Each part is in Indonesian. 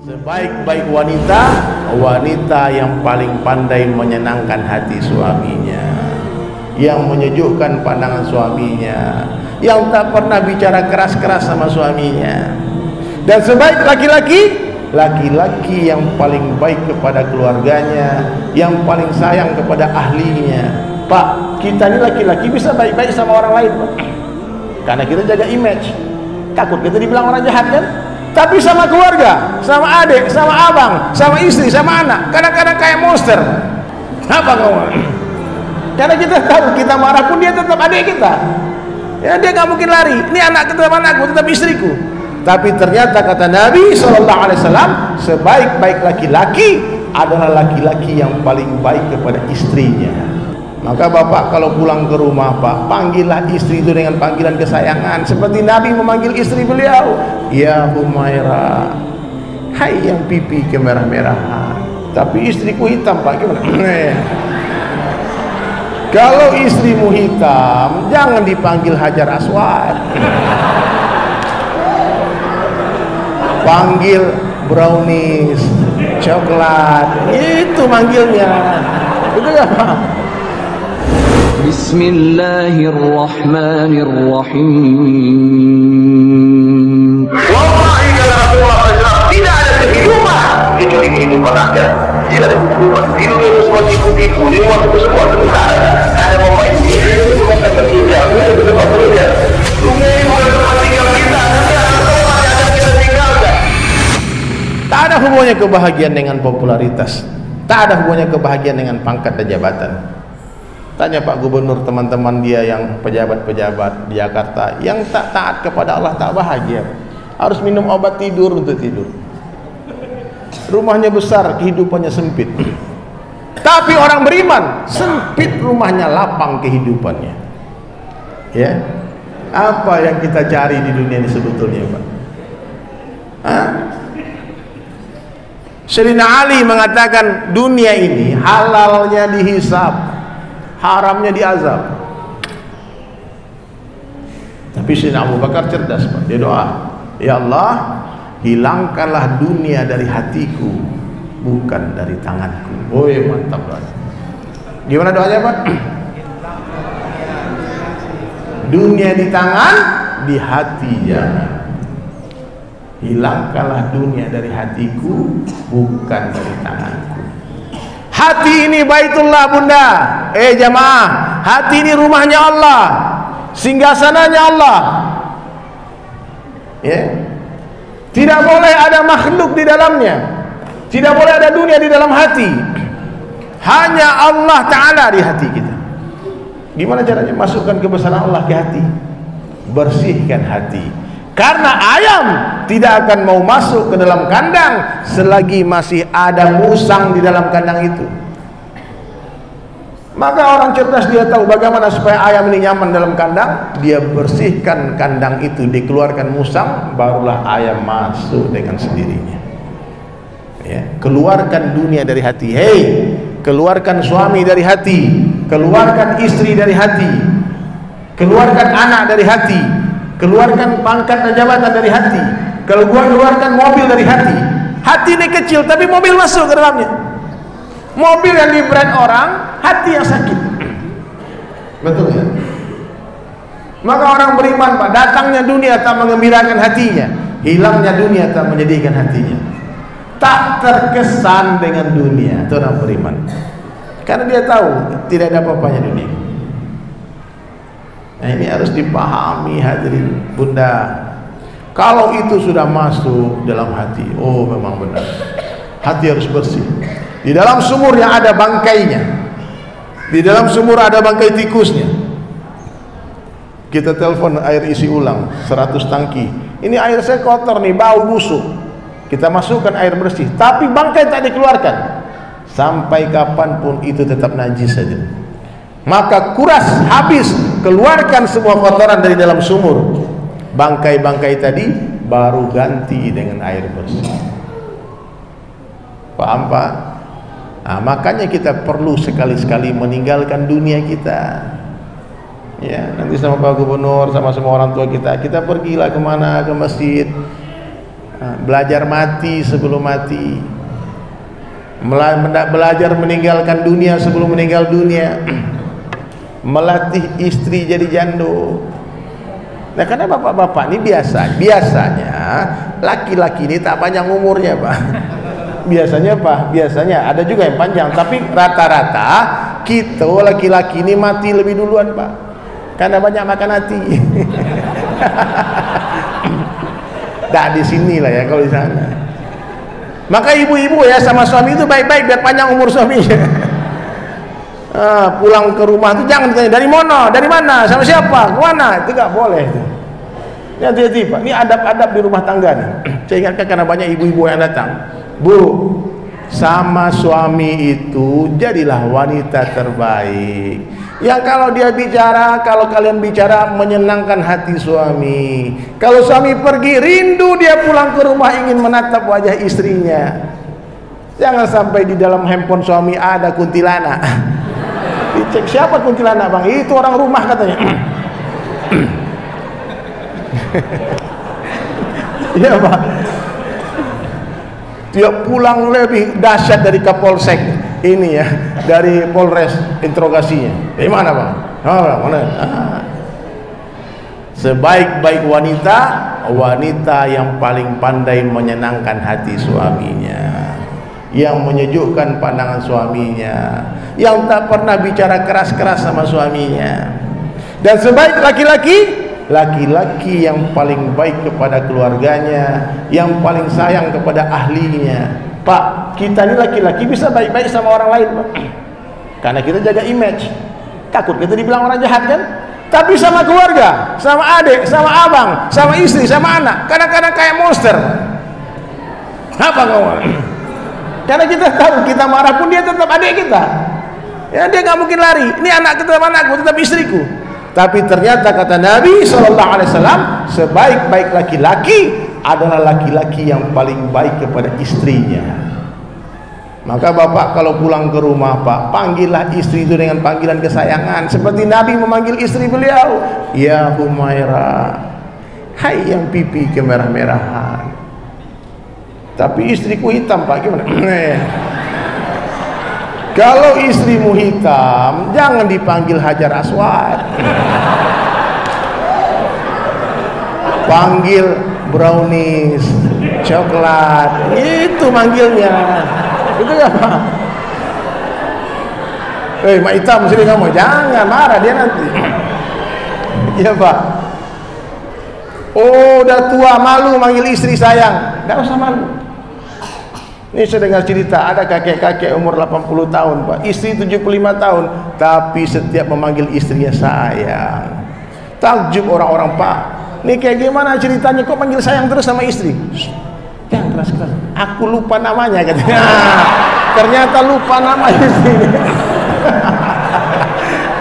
Sebaik-baik wanita, wanita yang paling pandai menyenangkan hati suaminya, yang menyejukkan pandangan suaminya, yang tak pernah bicara keras-keras sama suaminya. Dan sebaik laki-laki, laki-laki yang paling baik kepada keluarganya, yang paling sayang kepada ahlinya. Pak, kita ini laki-laki bisa baik-baik sama orang lain, Pak, karena kita jaga image. Takut kita dibilang orang jahat, kan? Tapi sama keluarga, sama adik, sama abang, sama istri, sama anak, kadang-kadang kayak monster. Apa kamu? Karena kita tahu kita marah pun dia tetap adik kita. Ya, dia nggak mungkin lari. Ini anak tetap anakku, tetap istriku. Tapi ternyata kata Nabi SAW, sebaik-baik laki-laki adalah laki-laki yang paling baik kepada istrinya. Maka bapak kalau pulang ke rumah, Pak, panggillah istri itu dengan panggilan kesayangan, seperti Nabi memanggil istri beliau, ya Humaira, hai yang pipi kemerah-merahan. Tapi istriku hitam, Pak, gimana? Kalau istrimu hitam, jangan dipanggil Hajar Aswad, panggil brownies, coklat, itu manggilnya. Betul ya, Pak? Bismillahirrahmanirrahim. Wallahi kata Rasulullah SAW, tidak ada kehidupan kecuali kehidupan akhirat. Tidak ada kehidupan. Hidup itu semua tipu-tipu, di luar itu semua sementara. Ada momen ini, bukan tertinggal, itu tempat bekerja. Sungai bukan tempat tinggal kita, nanti ada tempat yang akan kita tinggalkan. Tak ada hubungannya kebahagiaan dengan popularitas, tak ada hubungannya kebahagiaan dengan pangkat dan jabatan. Tanya Pak Gubernur, teman-teman dia yang pejabat-pejabat di Jakarta yang tak taat kepada Allah, tak bahagia, harus minum obat tidur untuk tidur. Rumahnya besar, kehidupannya sempit. Tapi orang beriman, sempit rumahnya, lapang kehidupannya. Ya, apa yang kita cari di dunia ini sebetulnya, Pak? Hah? Sayyidina Ali mengatakan dunia ini halalnya dihisab, haramnya diazab. Tapi Sayyidina Abu Bakar cerdas, Pak. Dia doa, ya Allah, hilangkanlah dunia dari hatiku, bukan dari tanganku. Woi, mantap banget. Gimana doanya, Pak? Dunia di tangan, di hati jangan. Hilangkanlah dunia dari hatiku, bukan dari tanganku. Hati ini baitullah, Bunda. Jamaah, hati ini rumahnya Allah, singgasananya Allah. Ya. Tidak boleh ada makhluk di dalamnya. Tidak boleh ada dunia di dalam hati. Hanya Allah Ta'ala di hati kita. Gimana caranya masukkan kebesaran Allah ke hati? Bersihkan hati. Karena ayam tidak akan mau masuk ke dalam kandang selagi masih ada musang di dalam kandang itu. Maka orang cerdas dia tahu bagaimana supaya ayam ini nyaman dalam kandang. Dia bersihkan kandang itu, dikeluarkan musang, barulah ayam masuk dengan sendirinya. Ya, keluarkan dunia dari hati. Hei, keluarkan suami dari hati, keluarkan istri dari hati, keluarkan anak dari hati, keluarkan pangkat dan jabatan dari hati, keluarkan mobil dari hati. Hati ini kecil tapi mobil masuk ke dalamnya. Mobil yang di brand orang, hati yang sakit. Betul ya? Maka orang beriman, Pak, datangnya dunia tak mengembirakan hatinya, hilangnya dunia tak menyedihkan hatinya. Tak terkesan dengan dunia, itu orang beriman. Karena dia tahu tidak ada apa-apanya dunia. Nah, ini harus dipahami, hadirin Bunda. Kalau itu sudah masuk dalam hati, oh memang benar, hati harus bersih. Di dalam sumur yang ada bangkainya, di dalam sumur ada bangkai tikusnya. Kita telepon air isi ulang 100 tangki. Ini air saya kotor nih, bau busuk. Kita masukkan air bersih, tapi bangkai tak dikeluarkan. Sampai kapanpun itu tetap najis saja. Maka kuras, habis, keluarkan semua kotoran dari dalam sumur. Bangkai-bangkai tadi baru ganti dengan air bersih. Paham, Pak? Nah, makanya kita perlu sekali-sekali meninggalkan dunia kita. Ya, nanti sama Pak Gubernur, sama semua orang tua kita pergilah kemana, ke masjid. belajar mati sebelum mati, belajar meninggalkan dunia sebelum meninggal dunia, melatih istri jadi jando. Nah, karena bapak-bapak ini biasanya laki-laki ini tak panjang umurnya, Pak. Biasanya ada juga yang panjang, tapi rata-rata kita laki-laki ini mati lebih duluan, Pak, karena banyak makan hati. Tak di sini lah ya, kalau di sana. Maka ibu-ibu ya sama suami itu baik-baik biar panjang umur suaminya. Pulang ke rumah itu jangan ditanya dari mana, sama siapa, kemana, itu nggak boleh. Ini hati-hati, Pak. Ini adab-adab di rumah tangga nih. Saya ingatkan karena banyak ibu-ibu yang datang. Bu, sama suami itu jadilah wanita terbaik. Yang kalau kalian bicara menyenangkan hati suami. Kalau suami pergi rindu dia pulang ke rumah ingin menatap wajah istrinya. Jangan sampai di dalam handphone suami ada kuntilanak. Dicek siapa kuntilanak, Bang? Itu orang rumah katanya. Iya, Pak. Dia pulang lebih dahsyat dari Kapolsek ini ya, dari Polres interogasinya. Dari mana, Bang? Mana? Sebaik-baik wanita yang paling pandai menyenangkan hati suaminya, yang menyejukkan pandangan suaminya, yang tak pernah bicara keras-keras sama suaminya. Dan sebaik laki-laki yang paling baik kepada keluarganya, yang paling sayang kepada ahlinya. Pak, kita ini laki-laki bisa baik-baik sama orang lain, Pak, karena kita jaga image. Takut kita dibilang orang jahat kan? Tapi sama keluarga, sama adik, sama abang, sama istri, sama anak, kadang-kadang kayak monster. Apa kamu? Karena kita tahu kita marah pun dia tetap adik kita. Ya, dia nggak mungkin lari. Ini anak tetap anakku, tetap istriku. Tapi ternyata kata Nabi SAW, sebaik-baik laki-laki adalah laki-laki yang paling baik kepada istrinya. Maka bapak kalau pulang ke rumah, Pak, panggillah istri itu dengan panggilan kesayangan, seperti Nabi memanggil istri beliau, ya Humaira, hai yang pipi kemerah-merahan. Tapi istriku hitam, Pak, gimana? Kalau istrimu hitam, jangan dipanggil Hajar Aswad. Panggil brownies, coklat, itu manggilnya. Itu ya, Pak. Mak hitam sini kamu, jangan marah dia nanti. Iya, Pak. Oh, udah tua malu manggil istri sayang, nggak usah malu. Ini saya dengar cerita, ada kakek-kakek umur 80 tahun, Pak, istri 75 tahun, tapi setiap memanggil istrinya sayang. Takjub orang-orang, Pak, ini kayak gimana ceritanya kok manggil sayang terus sama istri? Jangan keras-keras, aku lupa namanya katanya. Ternyata lupa nama istri.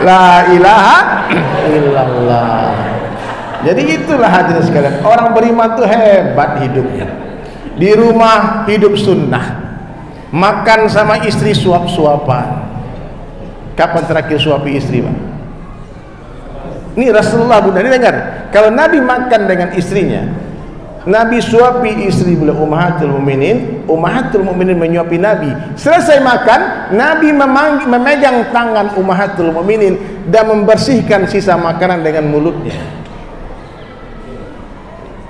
La ilaha illallah. Jadi itulah hadirin sekalian, orang beriman tuh hebat hidupnya. Di rumah hidup sunnah, makan sama istri suap-suapan. Kapan terakhir suapi istri, Pak? Ini Rasulullah, Bunda, ini dengar. Kalau Nabi makan dengan istrinya, Nabi suapi istri beliau Ummahatul Mukminin menyuapi Nabi. Selesai makan, Nabi memegang tangan Ummahatul Mukminin dan membersihkan sisa makanan dengan mulutnya.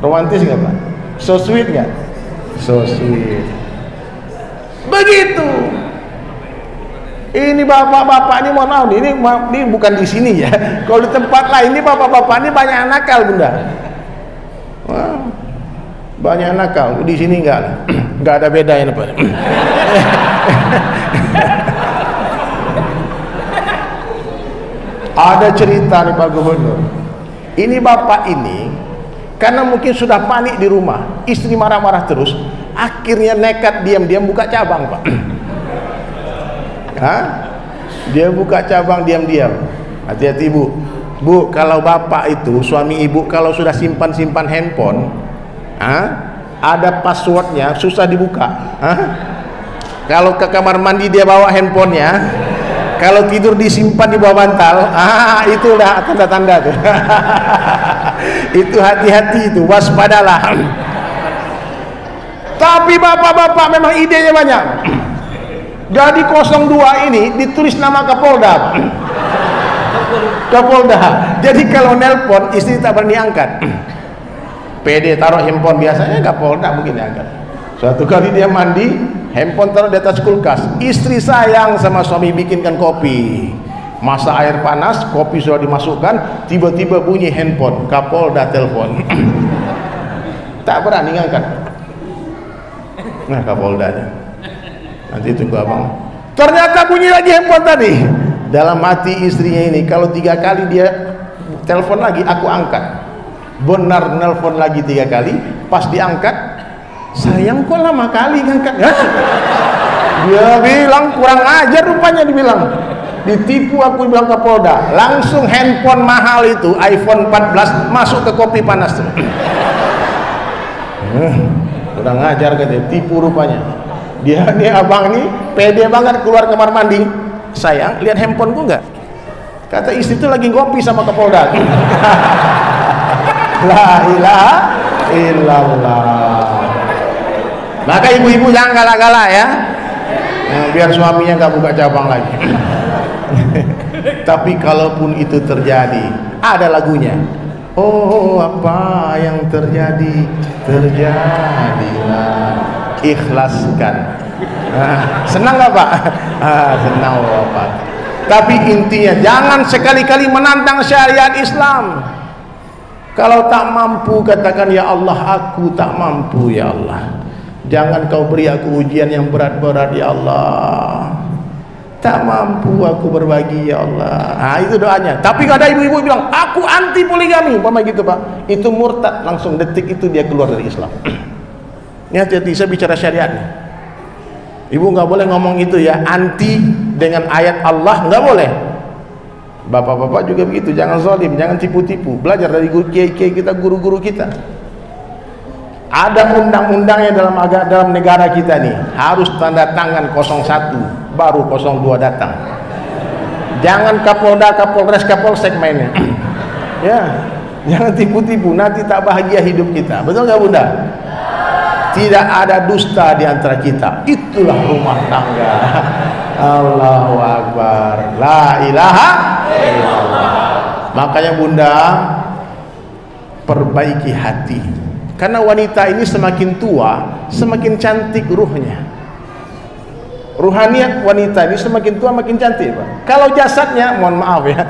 Romantis nggak, Pak? So sweet nggak? So sweet. Begitu. Ini bapak-bapak ini, mohon maaf, ini bukan di sini ya. Kalau di tempat lain ini bapak-bapak ini banyak nakal, Bunda. Wah, banyak nakal. Di sini enggak ada bedanya, Pak. Ada cerita nih Pak Gubernur. Ini bapak ini karena mungkin sudah panik di rumah, istri marah-marah terus, akhirnya nekat diam-diam buka cabang, Pak. Dia buka cabang diam-diam. Hati-hati, Bu. Bu, kalau bapak itu, suami ibu, kalau sudah simpan-simpan handphone, ada passwordnya, susah dibuka. Kalau ke kamar mandi dia bawa handphonenya, kalau tidur disimpan di bawah bantal, itu udah tanda-tanda tuh. Itu hati-hati itu, waspadalah. Tapi bapak-bapak memang idenya banyak. Jadi 02 ini ditulis nama Kapolda. Kapolda. Jadi kalau nelpon istri tak berani angkat. PD taruh handphone, biasanya Kapolda mungkin diangkat. Suatu kali dia mandi, handphone taruh di atas kulkas. Istri sayang sama suami, bikinkan kopi. Masa air panas, kopi sudah dimasukkan, tiba-tiba bunyi handphone, Kapolda telepon. Tak berani ngangkat. Nah, Kapoldanya. Nanti tunggu abang. Ternyata bunyi lagi handphone tadi. Dalam hati istrinya ini, kalau 3 kali dia telepon lagi, aku angkat. Benar nelpon lagi 3 kali, pas diangkat, sayang kok lama kali ngangkat. Dia bilang kurang ajar rupanya, dibilang. Ditipu aku, bilang Kapolda. Langsung handphone mahal itu, iPhone 14 masuk ke kopi panas tuh. Kurang ajar katanya, tipu rupanya. Dia abang ini pede banget keluar kamar mandi. Sayang, lihat handphoneku enggak? Kata istri itu lagi ngopi sama Kapolda. La ilaha illallah. Maka ibu-ibu jangan galak-galak ya. Biar suaminya nggak buka cabang lagi. Tapi kalaupun itu terjadi, ada lagunya. Oh, apa yang terjadi, terjadilah, ikhlaskan. Senang nggak Pak? Senang Bapak. Tapi intinya jangan sekali-kali menantang syariat Islam. Kalau tak mampu, katakan ya Allah, aku tak mampu ya Allah. Jangan kau beri aku ujian yang berat-berat ya Allah. Tak mampu aku berbagi ya Allah. Nah, itu doanya. Tapi kalau ada ibu-ibu bilang aku anti poligami, umpama gitu Pak, itu murtad, langsung detik itu dia keluar dari Islam. Ini hati-hati, saya bicara syariat. Ibu nggak boleh ngomong itu ya, anti dengan ayat Allah, nggak boleh. Bapak-bapak juga begitu, jangan zalim, jangan tipu-tipu. Belajar dari kiai-kiai kita, guru-guru kita. Ada undang-undangnya dalam negara kita nih, harus tanda tangan 01 baru 02 datang. Jangan Kapolda, Kapolres, Kapolsek mainnya. Ya, jangan tipu-tipu, nanti tak bahagia hidup kita. Betul nggak Bunda? Tidak ada dusta di antara kita. Itulah rumah tangga. Allahu Akbar. La ilaha illallah. Makanya Bunda, perbaiki hati. Karena wanita ini semakin tua, semakin cantik ruhnya. Ruhaniat wanita ini semakin tua makin cantik Pak. Kalau jasadnya, mohon maaf ya,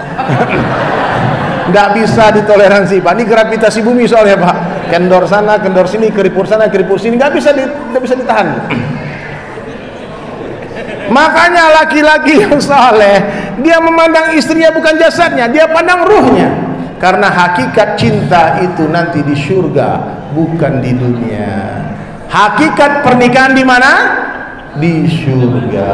nggak bisa ditoleransi Pak. Ini gravitasi bumi soalnya Pak. Kendor sana, kendor sini, keripur sana, keripur sini, nggak bisa ditahan. Makanya laki-laki yang saleh, dia memandang istrinya bukan jasadnya, dia pandang ruhnya. Karena hakikat cinta itu nanti di surga, bukan di dunia. Hakikat pernikahan di mana? Di surga.